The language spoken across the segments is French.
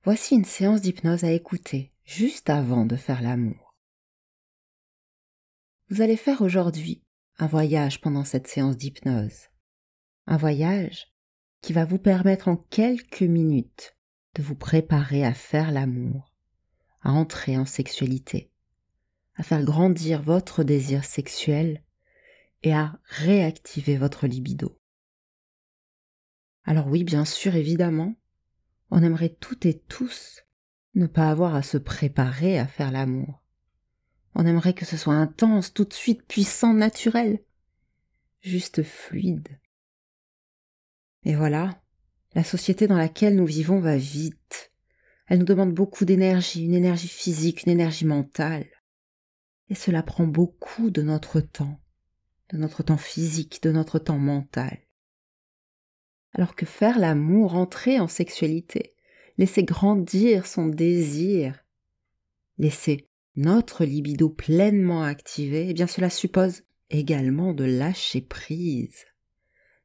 Voici une séance d'hypnose à écouter juste avant de faire l'amour. Vous allez faire aujourd'hui un voyage pendant cette séance d'hypnose. Un voyage qui va vous permettre en quelques minutes de vous préparer à faire l'amour, à entrer en sexualité, à faire grandir votre désir sexuel et à réactiver votre libido. Alors oui, bien sûr, évidemment, on aimerait toutes et tous ne pas avoir à se préparer à faire l'amour. On aimerait que ce soit intense, tout de suite, puissant, naturel, juste fluide. Et voilà, la société dans laquelle nous vivons va vite. Elle nous demande beaucoup d'énergie, une énergie physique, une énergie mentale. Et cela prend beaucoup de notre temps physique, de notre temps mental. Alors que faire l'amour, entrer en sexualité, laisser grandir son désir, laisser notre libido pleinement activé, eh bien cela suppose également de lâcher prise,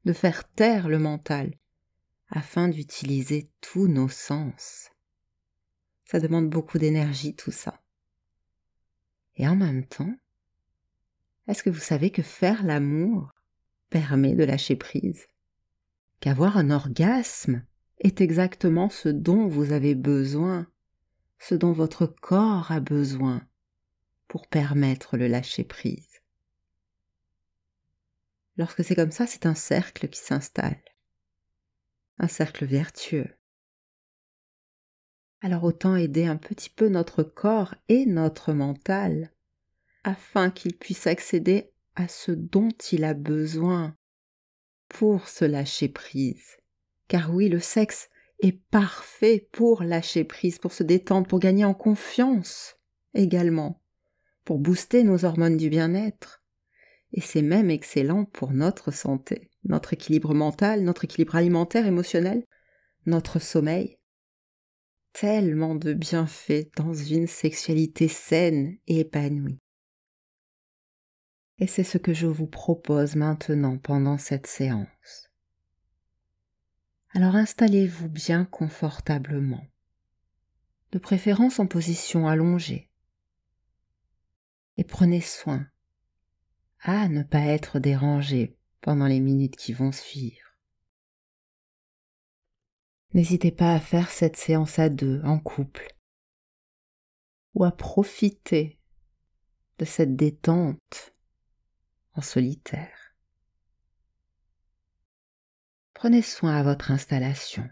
de faire taire le mental, afin d'utiliser tous nos sens. Ça demande beaucoup d'énergie tout ça. Et en même temps, est-ce que vous savez que faire l'amour permet de lâcher prise? Qu'avoir un orgasme est exactement ce dont vous avez besoin, ce dont votre corps a besoin pour permettre le lâcher prise. Lorsque c'est comme ça, c'est un cercle qui s'installe, un cercle vertueux. Alors autant aider un petit peu notre corps et notre mental afin qu'il puisse accéder à ce dont il a besoin pour se lâcher prise. Car oui, le sexe est parfait pour lâcher prise, pour se détendre, pour gagner en confiance également, pour booster nos hormones du bien-être. Et c'est même excellent pour notre santé, notre équilibre mental, notre équilibre alimentaire, émotionnel, notre sommeil. Tellement de bienfaits dans une sexualité saine et épanouie. Et c'est ce que je vous propose maintenant pendant cette séance. Alors installez-vous bien confortablement, de préférence en position allongée, et prenez soin à ne pas être dérangé pendant les minutes qui vont suivre. N'hésitez pas à faire cette séance à deux, en couple, ou à profiter de cette détente en solitaire. Prenez soin à votre installation.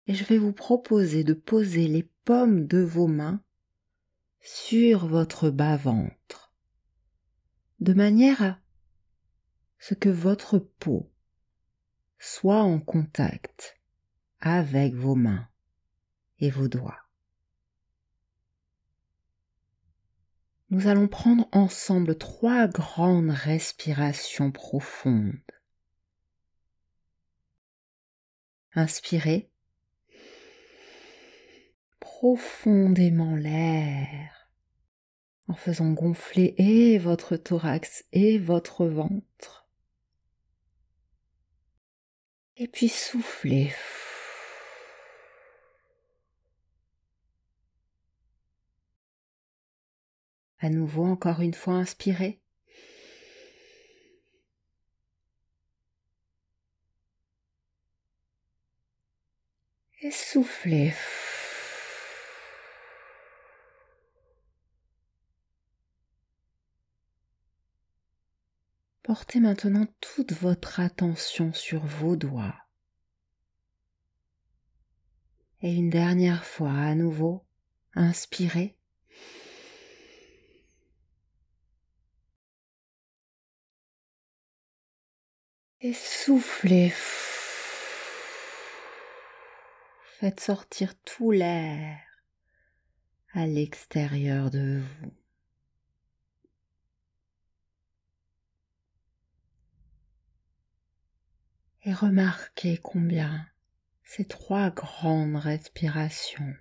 Et je vais vous proposer de poser les paumes de vos mains sur votre bas-ventre, de manière à ce que votre peau soit en contact avec vos mains et vos doigts. Nous allons prendre ensemble 3 grandes respirations profondes. Inspirez profondément l'air en faisant gonfler et votre thorax et votre ventre. Et puis soufflez. À nouveau, encore une fois, inspirez. Et soufflez. Portez maintenant toute votre attention sur vos doigts. Et une dernière fois, à nouveau, inspirez. Et soufflez. Faites sortir tout l'air à l'extérieur de vous. Et remarquez combien ces 3 grandes respirations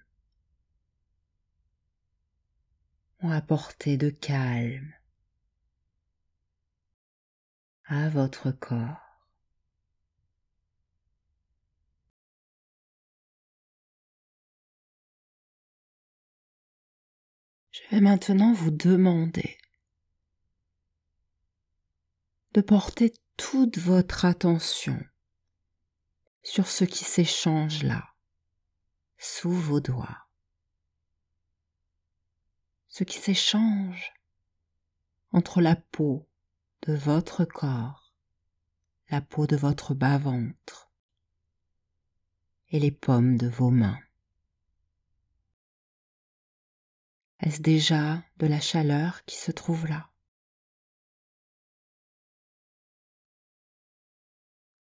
ont apporté de calme à votre corps. Je vais maintenant vous demander de porter toute votre attention sur ce qui s'échange là, sous vos doigts. Ce qui s'échange entre la peau de votre corps, la peau de votre bas-ventre et les paumes de vos mains. Est-ce déjà de la chaleur qui se trouve là?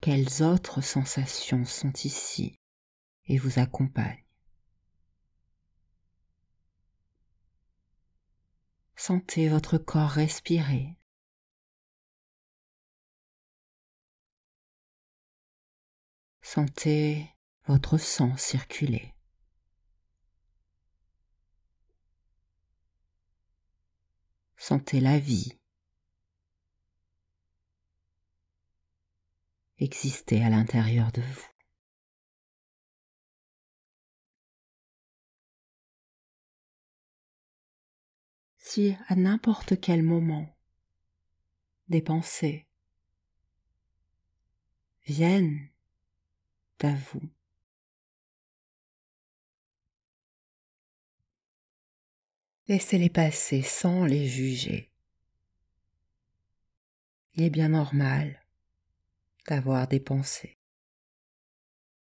Quelles autres sensations sont ici et vous accompagnent? Sentez votre corps respirer. Sentez votre sang circuler. Sentez la vie exister à l'intérieur de vous. Si à n'importe quel moment des pensées viennent à vous, laissez-les passer sans les juger. Il est bien normal d'avoir des pensées.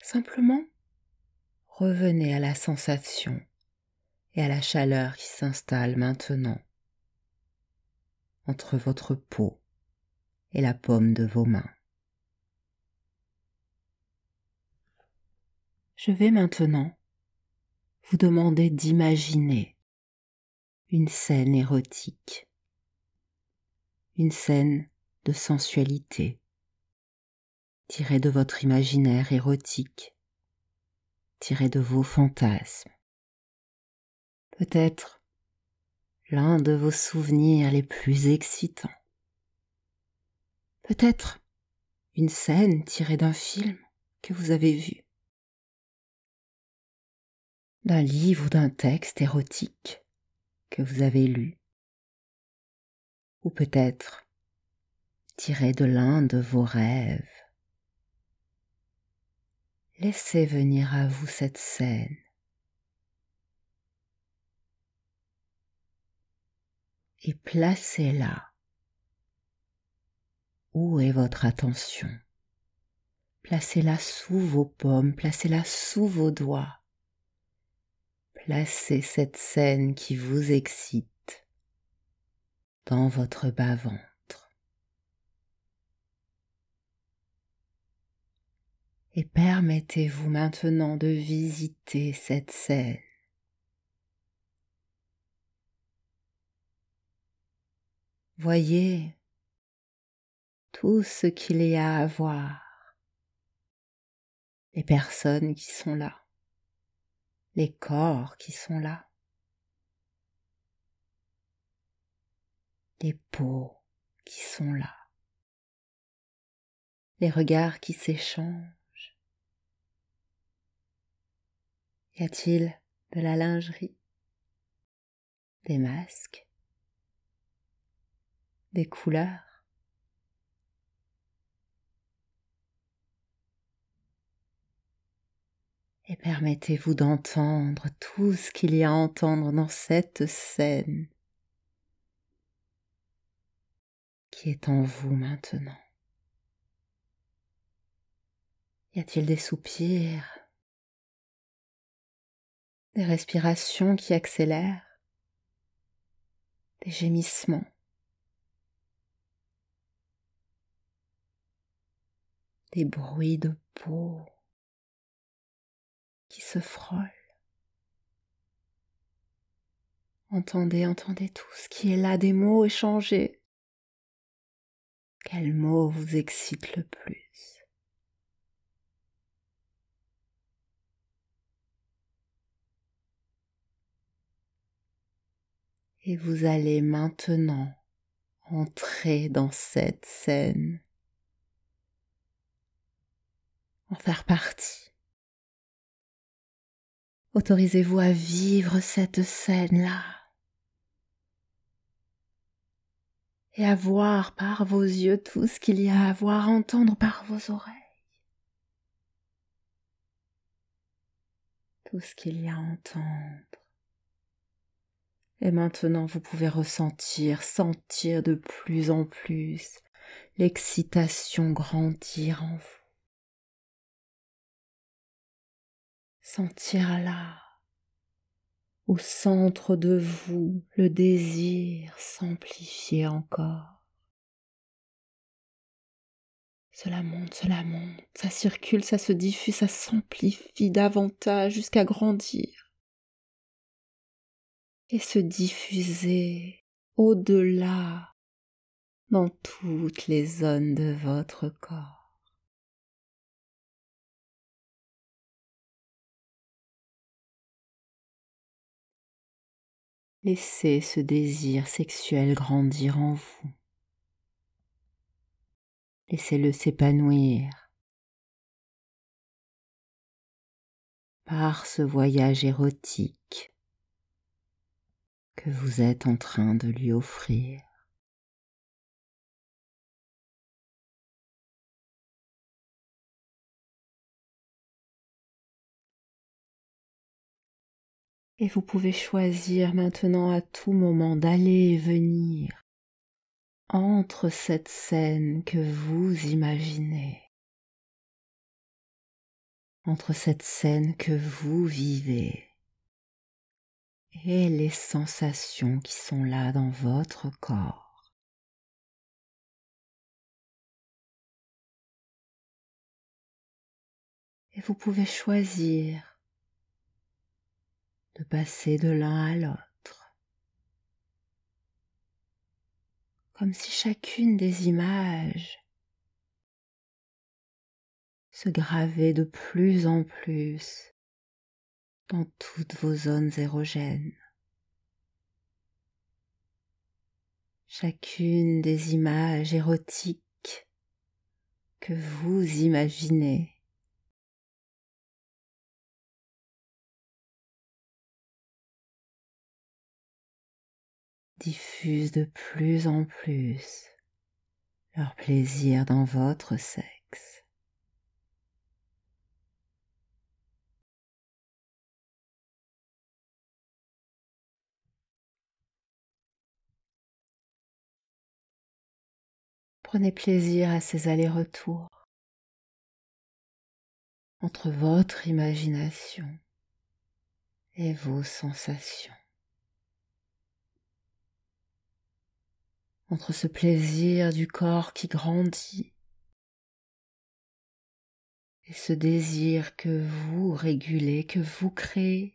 Simplement, revenez à la sensation et à la chaleur qui s'installe maintenant entre votre peau et la paume de vos mains. Je vais maintenant vous demander d'imaginer une scène érotique, une scène de sensualité, tirée de votre imaginaire érotique, tirée de vos fantasmes. Peut-être l'un de vos souvenirs les plus excitants. Peut-être une scène tirée d'un film que vous avez vu, d'un livre ou d'un texte érotique que vous avez lu, ou peut-être tirée de l'un de vos rêves. Laissez venir à vous cette scène. Et placez-la. Où est votre attention? Placez-la sous vos paumes, placez-la sous vos doigts. Placez cette scène qui vous excite dans votre bas-ventre. Et permettez-vous maintenant de visiter cette scène. Voyez tout ce qu'il y a à voir. Les personnes qui sont là, les corps qui sont là, les peaux qui sont là, les regards qui s'échangent. Y a-t-il de la lingerie, des masques, des couleurs? Et permettez-vous d'entendre tout ce qu'il y a à entendre dans cette scène qui est en vous maintenant. Y a-t-il des soupirs, des respirations qui accélèrent, des gémissements, des bruits de peau qui se frôlent? Entendez tout ce qui est là, des mots échangés. Quel mot vous excite le plus? Et vous allez maintenant entrer dans cette scène, en faire partie. Autorisez-vous à vivre cette scène-là, et à voir par vos yeux tout ce qu'il y a à voir, à entendre par vos oreilles tout ce qu'il y a à entendre. Et maintenant, vous pouvez sentir de plus en plus l'excitation grandir en vous. Sentir là, au centre de vous, le désir s'amplifier encore. Cela monte, ça circule, ça se diffuse, ça s'amplifie davantage jusqu'à grandir et se diffuser au-delà dans toutes les zones de votre corps. Laissez ce désir sexuel grandir en vous. Laissez-le s'épanouir par ce voyage érotique que vous êtes en train de lui offrir. Et vous pouvez choisir maintenant à tout moment d'aller et venir entre cette scène que vous imaginez, entre cette scène que vous vivez et les sensations qui sont là dans votre corps. Et vous pouvez choisir de passer de l'un à l'autre, comme si chacune des images se gravait de plus en plus dans toutes vos zones érogènes. Chacune des images érotiques que vous imaginez diffuse de plus en plus leur plaisir dans votre sexe. Prenez plaisir à ces allers-retours entre votre imagination et vos sensations, entre ce plaisir du corps qui grandit et ce désir que vous régulez, que vous créez.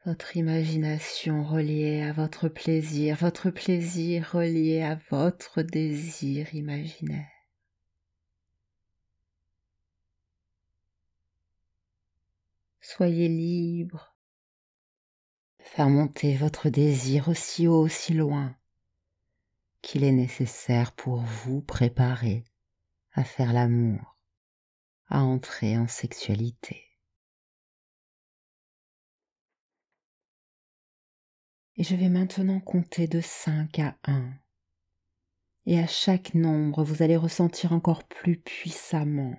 Votre imagination reliée à votre plaisir relié à votre désir imaginaire. Soyez libre de faire monter votre désir aussi haut, aussi loin qu'il est nécessaire pour vous préparer à faire l'amour, à entrer en sexualité. Et je vais maintenant compter de 5 à 1. Et à chaque nombre, vous allez ressentir encore plus puissamment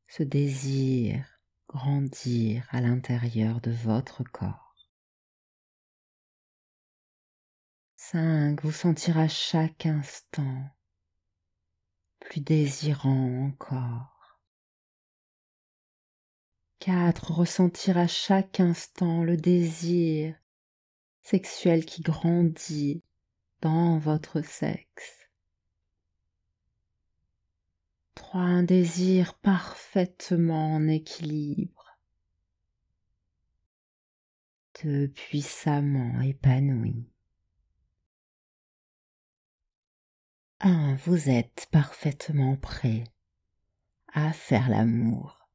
ce désir grandir à l'intérieur de votre corps. 5, vous sentir à chaque instant plus désirant encore. 4, ressentir à chaque instant le désir sexuel qui grandit dans votre sexe. 3, un désir parfaitement en équilibre. 2, puissamment épanoui. 1, vous êtes parfaitement prêt à faire l'amour,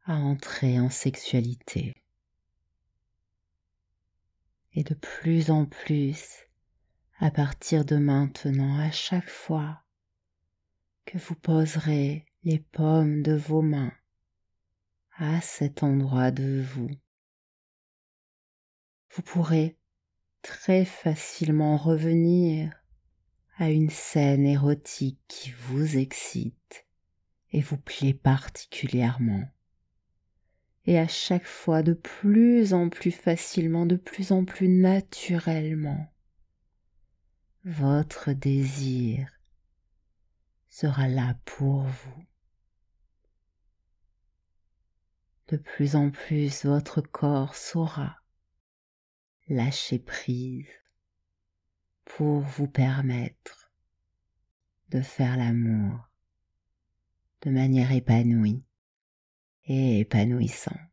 à entrer en sexualité. Et de plus en plus, à partir de maintenant, à chaque fois que vous poserez les paumes de vos mains à cet endroit de vous, vous pourrez très facilement revenir à une scène érotique qui vous excite et vous plaît particulièrement. Et à chaque fois de plus en plus facilement, de plus en plus naturellement, votre désir sera là pour vous. De plus en plus, votre corps saura lâcher prise pour vous permettre de faire l'amour de manière épanouie et épanouissante.